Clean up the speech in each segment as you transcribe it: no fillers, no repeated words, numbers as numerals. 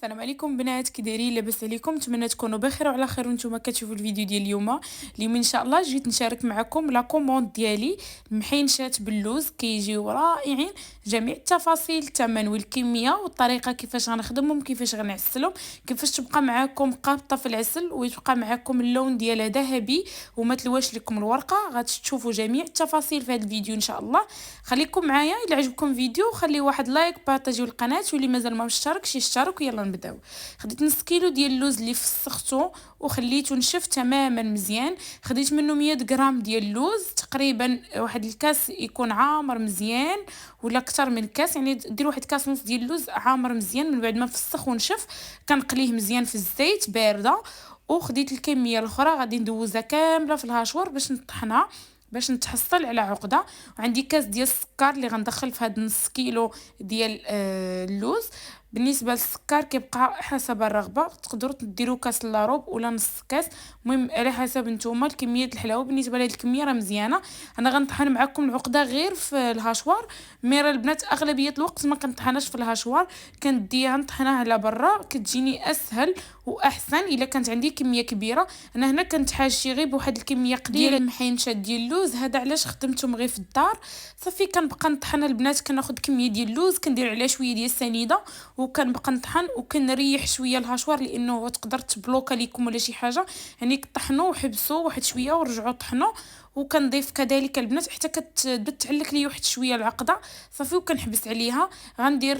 السلام عليكم بنات، كي دايرين؟ لاباس عليكم؟ نتمنى تكونوا بخير وعلى خير وانتم كتشوفوا الفيديو ديال اليوم ان شاء الله جيت نشارك معكم لا كوموند ديالي محينشات باللوز كيجيو رائعين. جميع التفاصيل، الثمن والكميه والطريقه كيفاش غنخدمهم، كيفاش غنعسلهم، كيفاش تبقى معكم قابطه في العسل ويبقى معكم اللون ديالها ذهبي وما تلواش لكم الورقه. غتشوفوا جميع التفاصيل في هذا الفيديو ان شاء الله. خليكم معايا، الا عجبكم الفيديو خليوا واحد لايك، بارطاجيو القناه، واللي مازال ما مشتركش يشترك. يلا نبداو. خديت نص كيلو ديال اللوز اللي فسختو وخليته نشف تماما مزيان. خديت منه 100 غرام ديال اللوز، تقريبا واحد الكاس يكون عامر مزيان ولا اكثر من كاس، يعني دير واحد كاس ونص ديال اللوز عامر مزيان. من بعد ما فسخ ونشف كنقليه مزيان في الزيت بارده. وخديت الكميه الاخرى غادي ندوزها كامله في الهاشوار باش نطحنها، باش نتحصل على عقده. وعندي كاس ديال السكر اللي غندخل في هاد نص كيلو ديال اللوز. بالنسبه للسكر كيبقى حسب الرغبه، تقدروا ديروا كاس الا ربع ولا نص كاس، المهم على حسب نتوما الكميه الحلاوه. بالنسبه لهاد الكميه راه مزيانه. انا غنطحن معكم العقده غير في الهاشوار، مي راه البنات اغلبيه الوقت ما كنطحناش في الهاشوار، كنديها نطحنها على برا، كتجيني اسهل واحسن الا كانت عندي كميه كبيره. انا هنا كنت حاجتي غير بواحد الكميه قليله ديال المحينشات ديال اللوز، هذا علاش خدمتهم غير في الدار. صافي كنبقى نطحن البنات، كناخذ كميه ديال اللوز كندير عليها شويه ديال السنيده وكنبقى نطحن وكنريح شويه الهاشوار، لانه تقدر تبلوكا ليكم ولا شي حاجه. يعني طحنوا وحبسوا واحد شويه ورجعوا طحنوا. وكنضيف كذلك البنات حتى كتبدا تعلق لي واحد شويه العقده، صافي وكنحبس عليها. غندير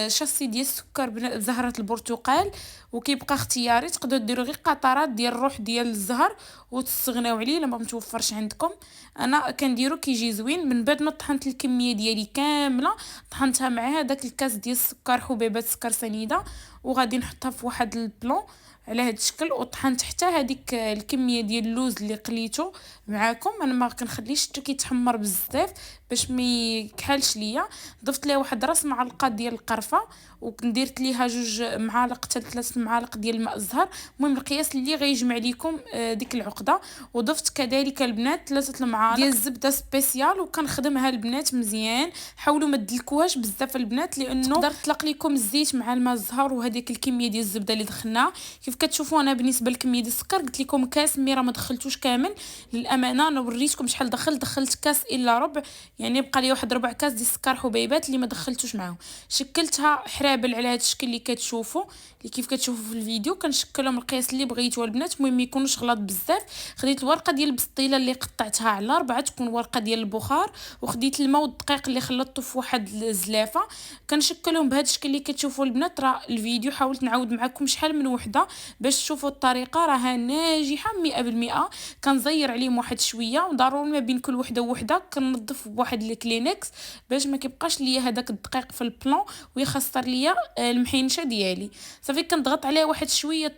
شاصي ديال السكر بزهره البرتقال، وكيبقى اختياري، تقدروا ديروا غير قطرات ديال الروح ديال الزهر وتستغناو عليه لما متوفرش عندكم. انا كنديرو كيجي زوين. من بعد ما طحنت الكميه ديالي كامله، طحنتها مع هذاك الكاس ديال السكر، حبيبات سكر سنيده، وغادي نحطها في واحد البلون على هذا الشكل. وطحنت حتى هذيك الكميه ديال اللوز اللي قليته معاكم. انا ما كنخليش حتى كيتحمر بزاف باش ما يكحلش ليا. ضفت ليه واحد راس معلقه ديال القرفه، وكنديرت ليها 2 معالق حتى 3 معالق ديال الماء الزهر، المهم القياس اللي غيجمع ليكم ديك العقده. وضفت كذلك البنات 3 المعالق ديال الزبده سبيسيال، وكنخدمها البنات مزيان. حاولوا ما تدلكوهاش بزاف البنات، لانه تقدر تطلق لكم الزيت مع الماء الزهر وهذيك الكميه ديال الزبده اللي دخلناها. كيف كتشوفوا انا بالنسبه للكميه ديال السكر قلت لكم كاس، مي راه ما دخلتوش كامل للامانه. انا وريتكم شحال دخلت كاس الا ربع، يعني بقى لي واحد ربع كاس ديال السكر حبيبات اللي ما دخلتوش معاهم. شكلتها حرابل على هذا الشكل اللي كتشوفوا، اللي كيف كتشوفوا في الفيديو. كنشكلهم القياس اللي بغيتو البنات، المهم ما يكونوش غلاط بزاف. خديت الورقه ديال البسطيله اللي قطعتها على 4 تكون ورقه ديال البخار، وخديت الماء والدقيق اللي خلطته في واحد الزلافه. كنشكلهم بهذا الشكل اللي كتشوفوا البنات. راه الفيديو حاولت نعاود معكم شحال من وحده باش تشوفوا الطريقه، راها ناجحه 100%. كنزير عليهم واحد شويه، وضروري ما بين كل وحده ووحده كنظف بواحد الكلينكس باش ما كيبقاش ليا هذاك الدقيق في البلون ويخسر ليا المحينشه ديالي. صافي كنضغط عليها واحد شويه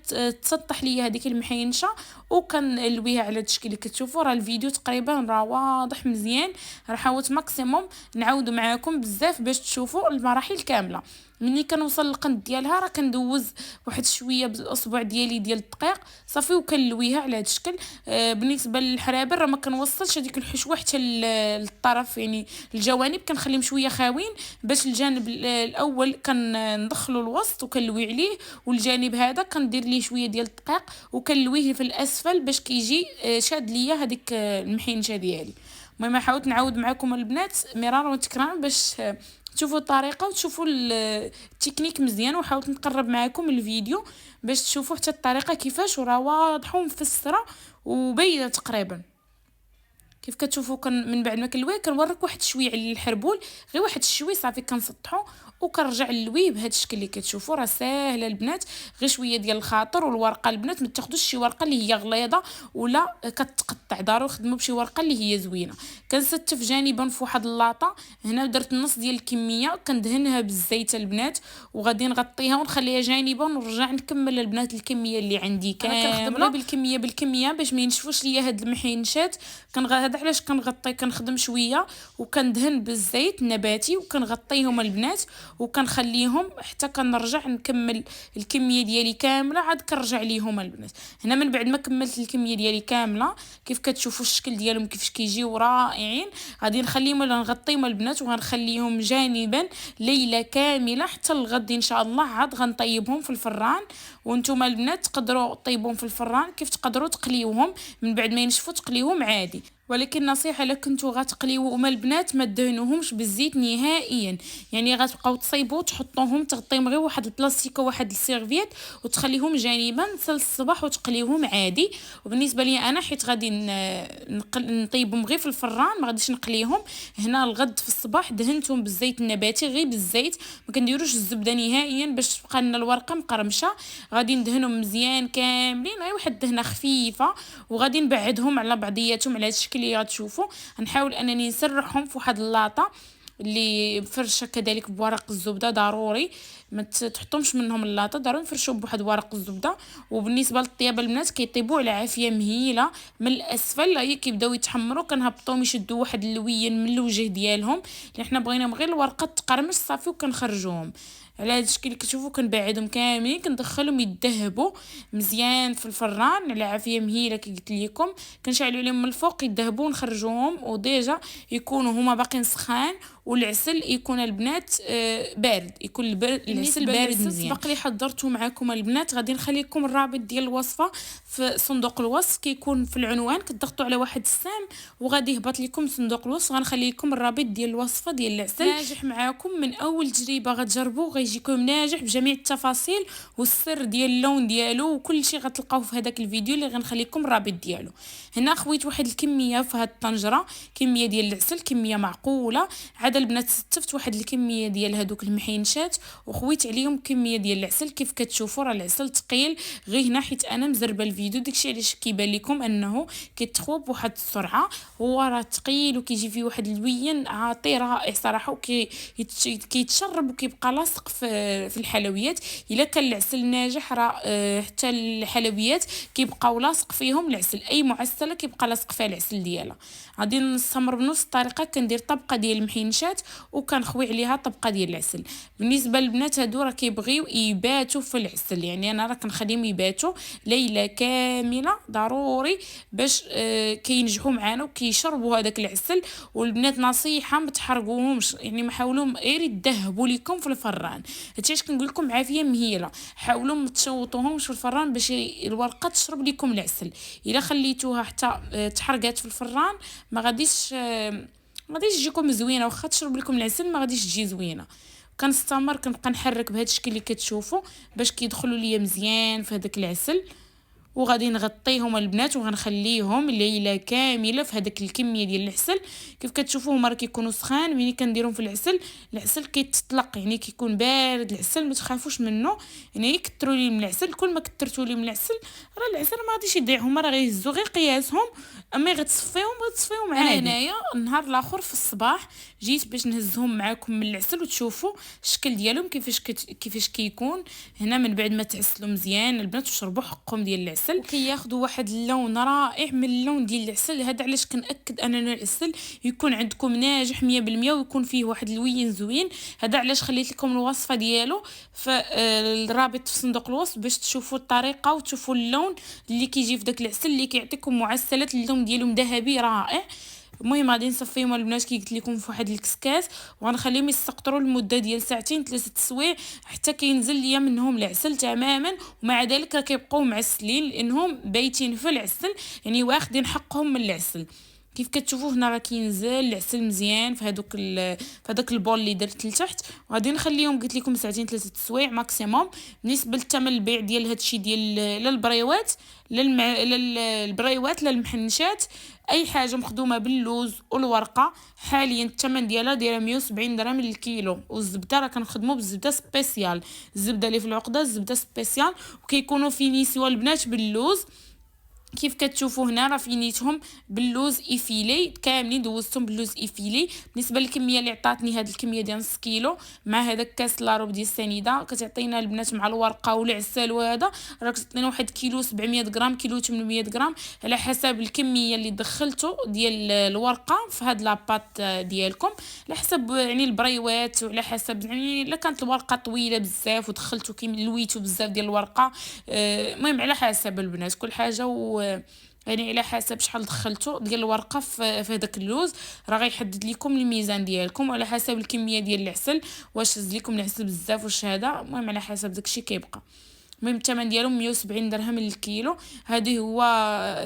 تسطح ليا هذيك المحينشه، وكنلويها على هذا الشكل اللي كتشوفوا. راه الفيديو تقريبا راه واضح مزيان، راه حاولت ماكسيموم نعاودو معاكم بزاف باش تشوفوا المراحل كامله. ملي كنوصل للقند ديالها راه كندوز واحد شويه بالاصبع ديالي ديال الدقيق صافي، وكنلويها على هذا الشكل. بالنسبه للحرابر راه ما كنوصلش هذيك الحشوه حتى للطرف، يعني الجوانب كنخليهم شويه خاوين، باش الجانب الاول كندخلو الوسط وكنلوي عليه، والجانب هذا كندير ليه شويه ديال الدقيق وكنلويه في الاسفل باش كيجي شاد ليا هذيك المحينشه ديالي. المهم حاولت نعاود معكم البنات مرارا وتكرارا باش تشوفوا الطريقه وتشوفوا التكنيك مزيان. وحاولت نقرب معكم الفيديو باش تشوفوا حتى الطريقه كيفاش، وراه واضحه ومفسره وباينه تقريبا. كيف كتشوفوا من بعد ما كنلويه كنوريك واحد شويه على الحربول، غير واحد الشوي صافي كنسطحو وكنرجع نلويه بهذا الشكل اللي كتشوفوا. راه ساهله البنات، غير شويه ديال الخاطر. والورقه البنات ما تاخذوش شي ورقه اللي هي غليظه ولا كتقطع، ضروري خدموا بشي ورقه اللي هي زوينه. كنستف جانبا في واحد اللاطه، هنا درت النص ديال الكميه كندهنها بالزيت البنات، وغادي نغطيها ونخليها جانبا ونرجع نكمل البنات الكميه اللي عندي كامله بالكميه باش ما ينشفوش ليا هاد المحينشات. هذا علاش كنغطي، كنخدم شويه وكندهن بالزيت النباتي وكنغطيهم البنات. وكنخليهم حتى كنرجع نكمل الكميه ديالي كامله، عاد كنرجع ليهم البنات. هنا من بعد ما كملت الكميه ديالي كامله كيف كتشوفوا الشكل ديالهم كيفاش كيجيو رائعين، غادي نخليهم ولا نغطيهم البنات وغنخليهم جانبا ليله كامله حتى الغد ان شاء الله. عاد غنطيبهم في الفران، وانتم البنات تقدروا طيبهم في الفران كيف تقدروا تقليوهم من بعد ما ينشفوا تقليوهم عادي. ولكن نصيحه الا كنتو غتقليوهم البنات ما تدهنوهمش بالزيت نهائيا، يعني غتبقاو تصايبوا تحطوهم تغطيهم غير واحد البلاستيكه واحد السيرفيت وتخليهم جانبا حتى الصباح وتقليوهم عادي. وبالنسبه لي انا حيت غادي نطيبهم غير في الفران ما غاديش نقليهم، هنا الغد في الصباح دهنتهم بالزيت النباتي غير بالزيت، ما كنديروش الزبده نهائيا باش تبقى لنا الورقه مقرمشه. غادي ندهنهم مزيان كاملين غير واحد الدهنه خفيفه، وغادي نبعدهم على بعضياتهم على هذا الشكل اللي غتشوفوا. نحاول انني نسرحهم في واحد اللاطه اللي فرشه كذلك بورق الزبده، ضروري ما تحطومش منهم اللاطه، ضروري نفرشوا بواحد ورق الزبده. وبالنسبه للطياب البنات كيطيبوا على عافيه مهيله من الاسفل، هي كيبداو يتحمروا كنهبطوهم يشدوا واحد اللوين من الوجه ديالهم اللي حنا بغيناهم غير الورقه تقرمش صافي وكنخرجوهم على هذا الشكل اللي كتشوفوا. كنبعدهم كاملين كندخلهم يذهبوا مزيان في الفران على عافيه مهيله كي قلت لكم، كنشعلوا عليهم من الفوق يذهبوا ونخرجوهم وديجا يكونوا هما باقيين سخان، والعسل يكون البنات بارد، يكون العسل بارد مزيان. باقي لي حضرته معكم البنات، غادي نخلي لكم الرابط ديال الوصفه في صندوق الوصف، كيكون في العنوان كتضغطوا على واحد السهم وغادي يهبط لكم صندوق الوصف. غنخلي لكم الرابط ديال الوصفه ديال العسل ناجح معكم من اول تجربه غتجربوا غيجيكم ناجح بجميع التفاصيل والسر ديال اللون ديالو وكل شيء غتلقاوه في هذاك الفيديو اللي غنخلي لكم الرابط ديالو. هنا خويت واحد الكميه في هاد الطنجره، كميه ديال العسل كميه معقوله. عاد البنات ستفت واحد الكميه ديال هذوك المحينشات وخويت عليهم كميه ديال العسل. كيف كتشوفوا راه العسل ثقيل غير هنا حيت انا مزربه الفيديو، داكشي علاش كيبان لكم انه كيتخوب بواحد السرعه، هو راه ثقيل وكيجي فيه واحد اللوين عاطي رائع صراحه، كيتشرب وكيبقى لاصق في الحلويات. الا كان العسل ناجح راه حتى الحلويات كيبقاو لاصق فيهم العسل، اي معسله كيبقى لاصق فيها العسل ديالها. غادي نستمر بنفس الطريقه، كندير طبقه ديال المحينشات وكنخوي عليها طبقه ديال العسل. بالنسبه للبنات هادو راه كيبغيو يباتوا في العسل، يعني انا راه كنخليهم يباتوا ليله كامله ضروري باش كينجحوا معنا وكيشربوا هذاك العسل. والبنات نصيحه ما تحرقوهمش، يعني ما حاولوا غير يذهبوا لكم في الفران، هادشي اش كنقول لكم عافيه مهيله. حاولوا ما تشوطوهمش في الفران باش الورقه تشرب لكم العسل. الا خليتوها حتى تحرقات في الفران ما غاديش تجيكم زوينه، واخا تشرب لكم العسل ما غاديش تجي زوينه. كنستمر كنبقى نحرك بهذا الشكل اللي كتشوفوا باش كيدخلوا ليا مزيان في هذاك العسل. وغادي نغطيهم البنات وغنخليهم ليله كامله في هذاك الكميه ديال العسل. كيف كتشوفوا هما راه كيكونوا سخان، ملي كنديرهم في العسل كيتطلق، يعني كيكون بارد العسل، ما تخافوش منه. يعني كثروا لي من العسل، كل ما كثرتوا لي من العسل راه العسل ما غاديش يضيع، هما راه غيهزوا غير قياسهم، اما غتصفيهم عادي. هنايا النهار الاخر في الصباح جيت باش نهزهم معكم من العسل وتشوفوا الشكل ديالهم كيفاش كيكون. هنا من بعد ما تعسلوا مزيان البنات وشربوا حقهم ديال العسل وكياخذوا واحد اللون رائع من اللون ديال العسل. هذا علاش كنأكد ان العسل يكون عندكم ناجح 100% ويكون فيه واحد اللوين زوين. هذا علاش خليت لكم الوصفه ديالو في الرابط في صندوق الوصف باش تشوفوا الطريقه وتشوفوا اللون اللي كيجي في داك العسل اللي كيعطيكم معسلات اللون ديالهم ذهبي رائع. المهم غادي نصفيهم البنات كي قلت لكم في واحد الكسكاس وغنخليهم يسقطروا لمده ديال ساعتين 3 سوايع حتى كينزل ليا منهم العسل تماما. ومع ذلك راه كيبقاو معسلين لانهم بايتين في العسل، يعني واخدين حقهم من العسل. كيف كتشوفوا هنا راه كينزل العسل مزيان في هذاك البول اللي درت لتحت. وغادي نخليهم قلت لكم ساعتين 3 سوايع ماكسيموم. بالنسبه للثمن البيع ديال هادشي ديال للبريوات للبريوات للمحنشات اي حاجه مخدومه باللوز والورقه حاليا الثمن ديالها دايره 170 درهم للكيلو. والزبده راه كنخدموا بالزبده سبيسيال، الزبده اللي في العقده الزبده سبيسيال، وكيكونوا في نسوه البنات باللوز كيف كتشوفوا هنا راه فينيتهم باللوز ايفيلي كاملين، دوزتهم باللوز ايفيلي. بالنسبه للكميه اللي عطاتني، هاد الكميه ديال نص كيلو مع هذاك كاس لاروب ديال السنيده، كتعطينا البنات مع الورقه والعسل، وهذا راه كتعطينا واحد كيلو 700 غرام، كيلو 800 غرام على حسب الكميه اللي دخلتو ديال الورقه في هاد لاباط ديالكم، على حسب يعني البريوات، وعلى حسب يعني الا كانت الورقه طويله بزاف ودخلتو لويتو بزاف ديال الورقه. المهم على حسب البنات كل حاجه يعني على حسب شحال دخلتو ديال الورقه في هذاك اللوز، راه غيحدد لكم الميزان ديالكم، وعلى حسب الكميه ديال العسل، واش هز لكم العسل بزاف واش هذا، المهم على حسب داكشي كيبقى. المهم الثمن ديالهم 170 درهم للكيلو. هذه هو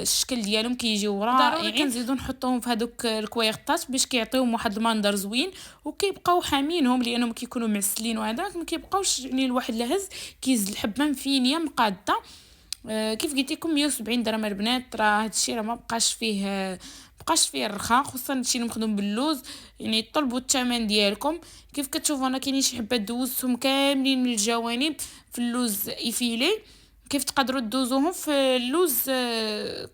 الشكل ديالهم كيجيو رائعين. كنزيدو نحطوهم في هذوك الكويغطات باش كيعطيوهم واحد المنظر زوين، وكيبقاو حامينهم لانهم كيكونوا معسلين، وهذا ما كيبقاوش يعني الواحد لهز كيز الحبه مفينيه مقاده. كيف قلت لكم 170 درهم البنات، راه هادشي راه ما بقاش فيه الرخاء، خصوصا هادشي اللي مخدوم باللوز، يعني طلبوا الثمن ديالكم. كيف كتشوفوا انا كاينين شي حبات دوزتهم كاملين من الجوانب في اللوز ايفيلي، كيف تقدروا دوزوهم في اللوز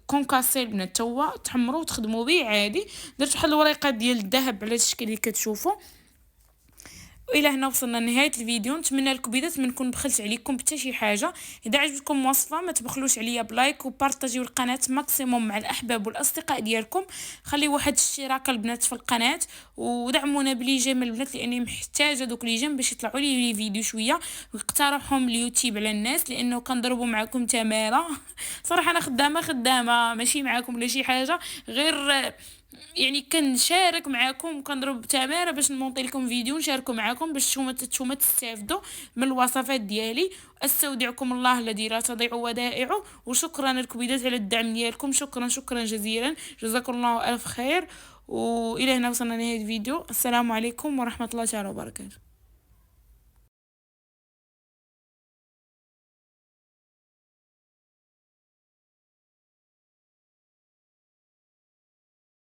كونكاسي البنات، تا هو تحمروا وتخدموا به عادي. درت واحد الوريقه ديال الذهب على الشكل اللي كتشوفوا. والى هنا وصلنا لنهايه الفيديو، نتمنى لكم بدات ما نكون بخلت عليكم حتى شي حاجه. اذا عجبتكم الوصفه ما تبخلوش عليا بلايك وبارطاجيو القناه ماكسيموم مع الاحباب والاصدقاء ديالكم. خليوا واحد الاشتراك البنات في القناه، ودعمونا بلي جيم البنات لاني محتاجه دوك لي جيم باش يطلعوا لي فيديو شويه، واقترحهم اليوتيوب على الناس لانه كنضربوا معكم تماره. صراحه انا خدامه ماشي معكم ولا شي حاجه، غير يعني كنشارك معكم وكنضرب تماره باش نمونطي لكم فيديو نشاركو معكم باش نتوما تستافدوا من الوصفات ديالي. استودعكم الله الذي لا تضيع ودائعه، وشكرا لكم على الدعم ديالكم، شكرا جزيلا، جزاكم الله الف خير. والى هنا وصلنا لنهايه الفيديو. السلام عليكم ورحمه الله تعالى وبركاته.